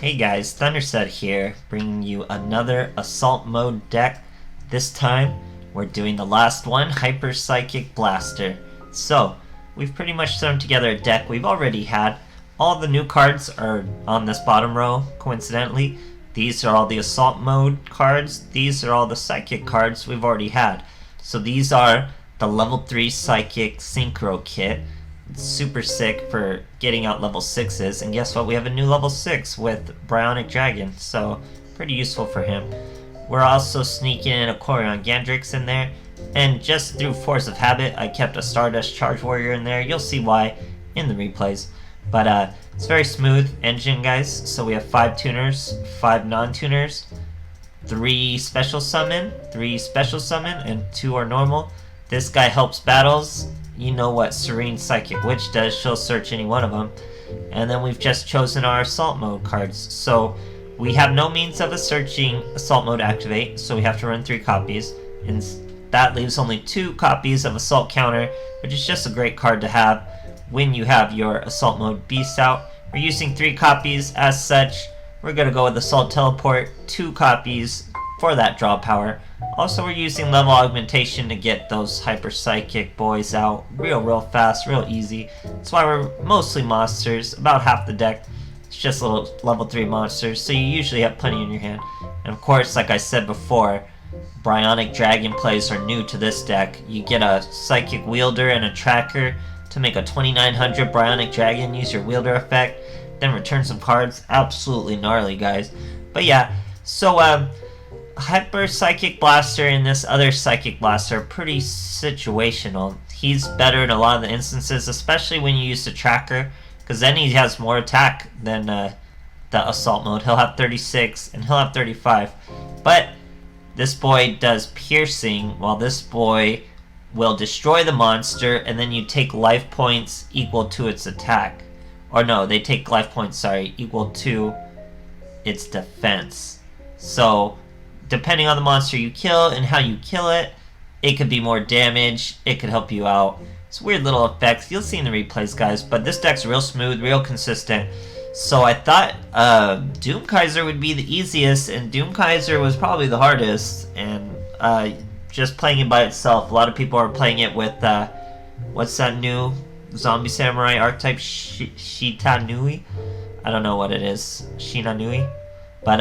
Hey guys, Thunderset here, bringing you another Assault Mode deck. This time, we're doing the last one, Hyper Psychic Blaster. So, we've pretty much thrown together a deck we've already had. All the new cards are on this bottom row, coincidentally. These are all the Assault Mode cards, these are all the Psychic cards we've already had. So these are the level 3 Psychic Synchro Kit. It's super sick for getting out level 6s, and guess what, we have a new level 6 with Bionic Dragon, so pretty useful for him. We're also sneaking in a Corian Gandrix in there, and just through force of habit I kept a Stardust Charge Warrior in there. You'll see why in the replays, but it's very smooth engine, guys. So we have 5 tuners, 5 non-tuners, 3 special summon, and 2 are normal. This guy helps battles. You know what Serene Psychic Witch does, she'll search any one of them. And then we've just chosen our Assault Mode cards. So we have no means of a searching Assault Mode activate, so we have to run 3 copies. And that leaves only 2 copies of Assault Counter, which is just a great card to have when you have your Assault Mode beasts out. We're using 3 copies as such. We're going to go with Assault Teleport, 2 copies for that draw power. Also, we're using level augmentation to get those hyper psychic boys out real fast, real easy. That's why we're mostly monsters. About half the deck it's just little level 3 monsters, so you usually have plenty in your hand. And of course, like I said before, Bionic Dragon plays are new to this deck. You get a Psychic Wielder and a Tracker to make a 2900 Bionic Dragon. Use your Wielder effect, then return some cards. Absolutely gnarly, guys. But yeah, so Hyper Psychic Blaster and this other Psychic Blaster are pretty situational. He's better in a lot of the instances, especially when you use the Tracker, because then he has more attack than the Assault Mode. He'll have 36 and he'll have 35. But this boy does piercing, while this boy will destroy the monster, and then you take life points equal to its attack. Or no, they take life points, sorry, equal to its defense. So depending on the monster you kill and how you kill it, it could be more damage, it could help you out. It's weird little effects, you'll see in the replays, guys, but this deck's real smooth, real consistent. So I thought Doom Kaiser would be the easiest, and Doom Kaiser was probably the hardest, and just playing it by itself, a lot of people are playing it with, what's that new Zombie Samurai archetype, Shitanui? I don't know what it is, Shinanui, but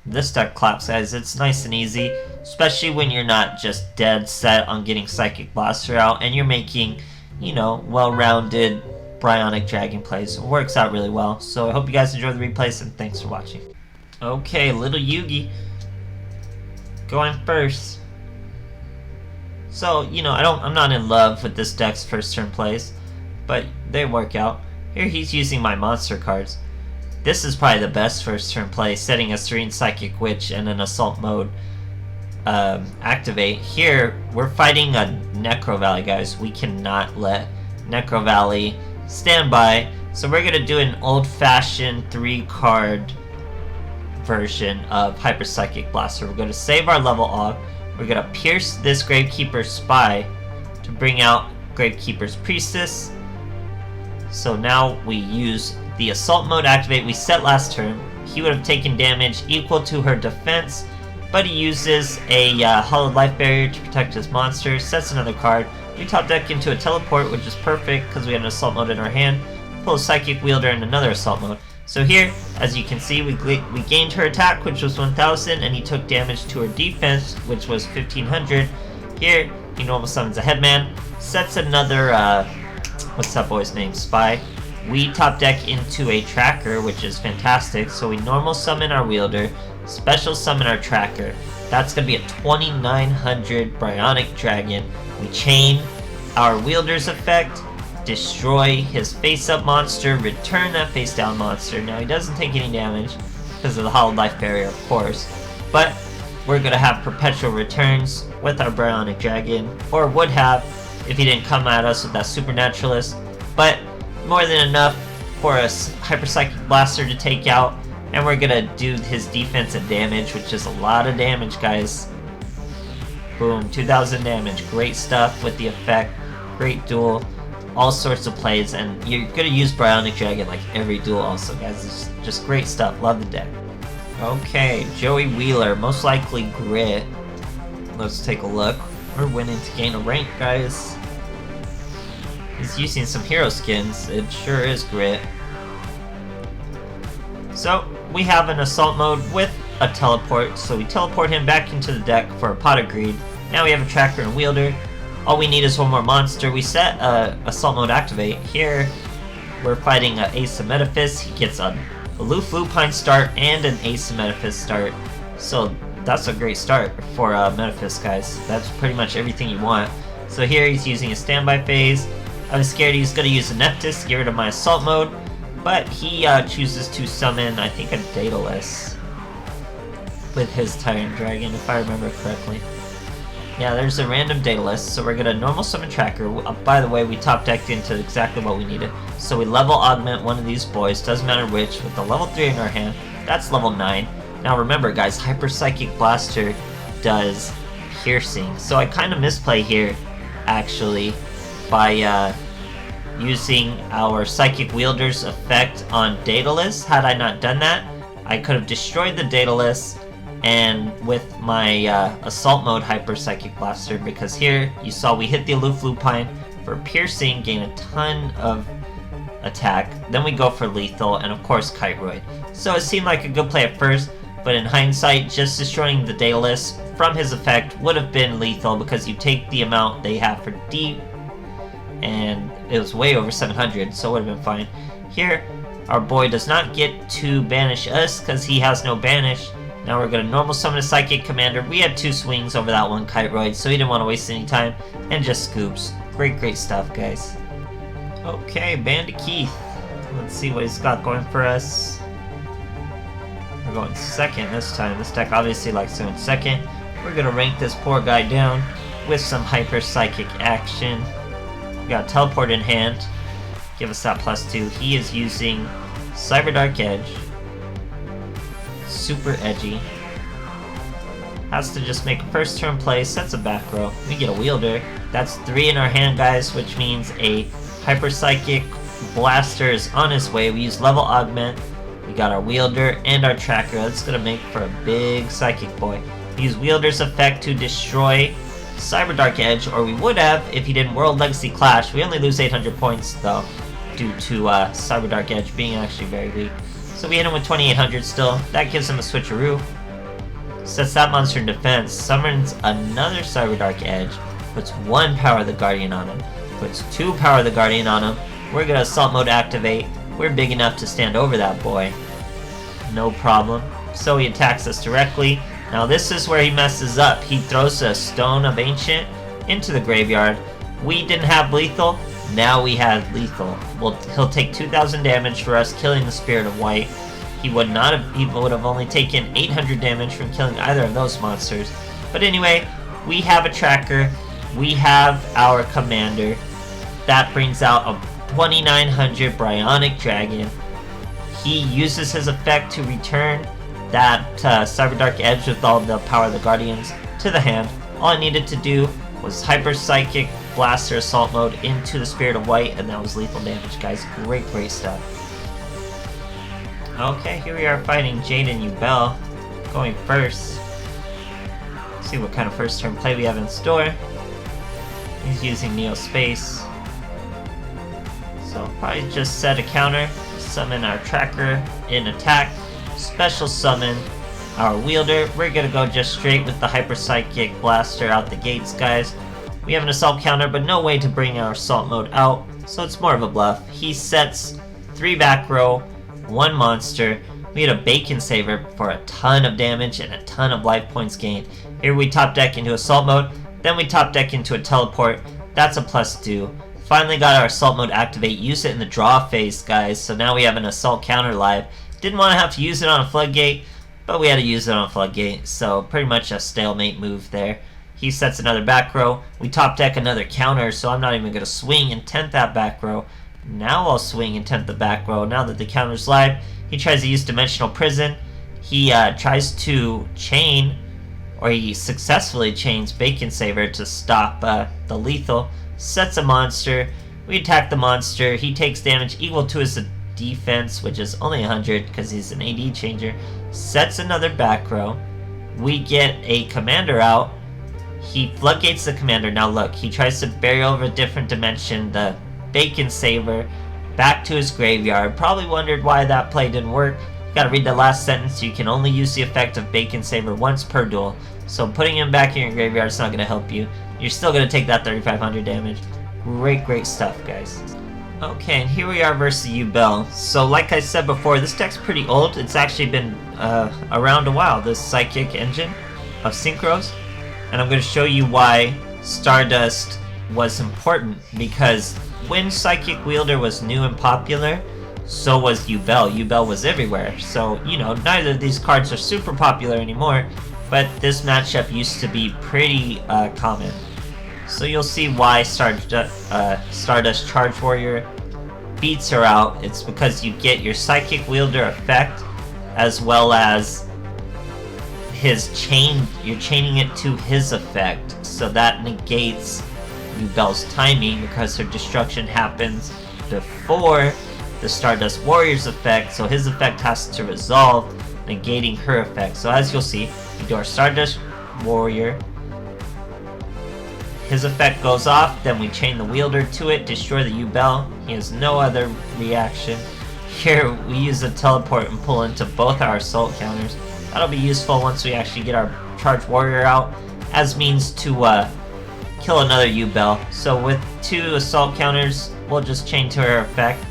this deck claps, guys. It's nice and easy, especially when you're not just dead set on getting Psychic Blaster out and you're making, you know, well-rounded Bionic Dragon plays. It works out really well. So I hope you guys enjoy the replays, and thanks for watching. Okay, little Yugi going first. So, you know, I'm not in love with this deck's first turn plays, but they work out. Here he's using my monster cards. This is probably the best first turn play, setting a Serene Psychic Witch and an Assault Mode activate. Here, we're fighting a Necro Valley, guys. We cannot let Necro Valley stand by, so we're going to do an old-fashioned 3-card version of Hyper Psychic Blaster. We're going to save our level aug. We're going to pierce this Gravekeeper Spy to bring out Gravekeeper's Priestess. So now we use the Assault Mode activate we set last turn. He would have taken damage equal to her defense, but he uses a Hallowed Life Barrier to protect his monster, sets another card. We top deck into a Teleport, which is perfect because we had an Assault Mode in our hand. Pull a Psychic Wielder and another Assault Mode. So here, as you can see, we gained her attack, which was 1000, and he took damage to her defense, which was 1500. Here, he normal summons a Headman, sets another, what's that boy's name, Spy. We top deck into a Tracker, which is fantastic. So we normal summon our Wielder, special summon our Tracker. That's going to be a 2900 Bionic Dragon. We chain our Wielder's effect, destroy his face-up monster, return that face-down monster. Now he doesn't take any damage because of the Hallowed Life Barrier, of course. But we're going to have perpetual returns with our Bionic Dragon, or would have if he didn't come at us with that Supernaturalist. But more than enough for a Hyper Psychic Blaster to take out, and we're gonna do his defensive damage, which is a lot of damage, guys. Boom, 2000 damage, great stuff with the effect, great duel. all sorts of plays, and you're gonna use Bionic Dragon like every duel also, guys. It's just great stuff. Love the deck. Okay, Joey Wheeler, most likely Grit. Let's take a look. We're winning to gain a rank, guys. He's using some hero skins. It sure is Grit. So, we have an assault mode with a teleport, so we teleport him back into the deck for a Pot of Greed. Now we have a tracker and wielder. All we need is one more monster. We set assault mode activate. Here, we're fighting Ace of Metaphys. He gets a Aloof Lupine start and an Ace of Metaphys start. So that's a great start for Metaphys, guys. That's pretty much everything you want. So here he's using a standby phase. I was scared he's going to use a Nephthys to get rid of my assault mode, but he chooses to summon, I think, a Daedalus with his Tyrant Dragon, if I remember correctly. Yeah, there's a random Daedalus, so we're gonna normal summon tracker. By the way, we top decked into exactly what we needed. So we level augment one of these boys, doesn't matter which, with the level 3 in our hand. That's level 9. Now remember, guys, Hyper Psychic Blaster does piercing. So I kind of misplay here, actually, by using our Psychic Wielder's effect on Daedalus. Had I not done that, I could have destroyed the Daedalus, and with my assault mode Hyper Psychic Blaster, because here you saw we hit the Aloof Lupine for piercing, gain a ton of attack, then we go for lethal, and of course Kiteroid. So it seemed like a good play at first, but in hindsight, just destroying the Daedalus from his effect would have been lethal, because you take the amount they have for deep, and it was way over 700, so it would have been fine. Here, our boy does not get to banish us because he has no banish. Now we're going to normal summon a Psychic Commander. We had 2 swings over that one Kiteroid, so he didn't want to waste any time, and just scoops. Great stuff, guys. Okay, Bandit Keith. Let's see what he's got going for us. We're going second this time. This deck obviously likes going second. We're going to rank this poor guy down with some Hyper Psychic action. We got Teleport in hand. Give us that +2. He is using Cyber Dark Edge. Super edgy. Has to just make a first turn play, sets a back row. We get a wielder. That's 3 in our hand, guys, which means a Hyper Psychic Blaster is on his way. We use level augment. We got our wielder and our tracker. That's gonna make for a big Psychic boy. We use wielder's effect to destroy Cyber Dark Edge, or we would have if he didn't World Legacy Clash. We only lose 800 points though, due to Cyber Dark Edge being actually very weak. So we hit him with 2800 still. That gives him a switcheroo. Sets that monster in defense. Summons another Cyber Dark Edge. Puts 1 Power of the Guardian on him. Puts 2 Power of the Guardian on him. We're gonna assault mode activate. We're big enough to stand over that boy. No problem. So he attacks us directly. Now this is where he messes up. He throws a Stone of Ancient into the graveyard. We didn't have lethal. Now we have lethal. Well, he'll take 2,000 damage for us killing the Spirit of White. He would have only taken 800 damage from killing either of those monsters. But anyway, we have a tracker. We have our commander. That brings out a 2900 Bionic Dragon. He uses his effect to return that Cyber Dark Edge with all the Power of the Guardians to the hand. All I needed to do was Hyper Psychic Blaster Assault Mode into the Spirit of White, and that was lethal damage, guys. Great stuff. Okay, here we are fighting Jade and Yubel, going first. Let's see what kind of first turn play we have in store. He's using Neo Space. So probably just set a counter, summon our tracker in attack, special summon our wielder. We're gonna go just straight with the Hyper Psychic Blaster out the gates, guys. We have an assault counter, but no way to bring our assault mode out, so it's more of a bluff. He sets 3 back row, 1 monster. We had a Bacon Saver for a ton of damage and a ton of life points gained. Here we top deck into assault mode, then we top deck into a teleport. That's a +2. Finally got our assault mode activate, use it in the draw phase, guys, so now we have an assault counter live. Didn't want to have to use it on a floodgate, but we had to use it on a floodgate, so pretty much a stalemate move there. He sets another back row. We top deck another counter, so I'm not even going to swing and tent that back row. Now I'll swing and tent the back row. Now that the counter's live, he tries to use Dimensional Prison. He tries to chain, or he successfully chains Bacon Saver to stop the lethal. Sets a monster. We attack the monster. He takes damage equal to his defense, which is only 100 because he's an AD changer. Sets another back row. We get a commander out. He floodgates the commander. Now look, he tries to bury over a different dimension the Bacon Saver back to his graveyard. Probably wondered why that play didn't work. You gotta read the last sentence. You can only use the effect of Bacon Saver once per duel. So putting him back in your graveyard is not gonna help you. You're still gonna take that 3,500 damage. Great stuff, guys. Okay, and here we are versus Yubel. So like I said before, this deck's pretty old. It's actually been around a while, this Psychic engine of Synchros. And I'm going to show you why Stardust was important, because when Psychic Wielder was new and popular, so was Yubel. Yubel was everywhere. So, you know, neither of these cards are super popular anymore, but this matchup used to be pretty common. So you'll see why Stardust Charge Warrior beats her out. It's because you get your Psychic Wielder effect, as well as his chain. You're chaining it to his effect, so that negates Yubel's timing because her destruction happens before the Stardust Warrior's effect, so his effect has to resolve, negating her effect. So as you'll see, we do our Stardust Warrior. His effect goes off, then we chain the wielder to it, destroy the Yubel. He has no other reaction. Here we use a teleport and pull into both our assault counters. That'll be useful once we actually get our charge warrior out, as means to kill another Yubel. So with 2 assault counters, we'll just chain to her effect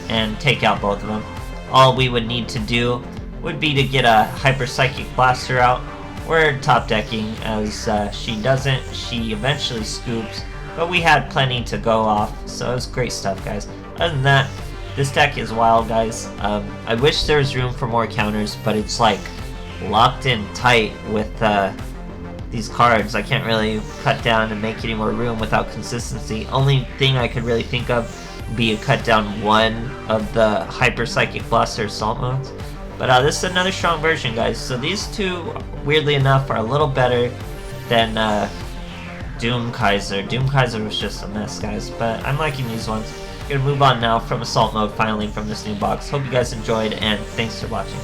and take out both of them. All we would need to do would be to get a Hyper Psychic Blaster out. We're top decking, as she doesn't. She eventually scoops, but we had plenty to go off, so it was great stuff, guys. Other than that, this deck is wild, guys. I wish there was room for more counters, but it's like locked in tight with these cards. I can't really cut down and make any more room without consistency. Only thing I could really think of would be to cut down one of the Hyper Psychic Blaster assault modes. But this is another strong version, guys. So these two, weirdly enough, are a little better than Doom Kaiser. Doom Kaiser was just a mess, guys. But I'm liking these ones. Gonna move on now from Assault Mode, finally, from this new box. Hope you guys enjoyed, and thanks for watching.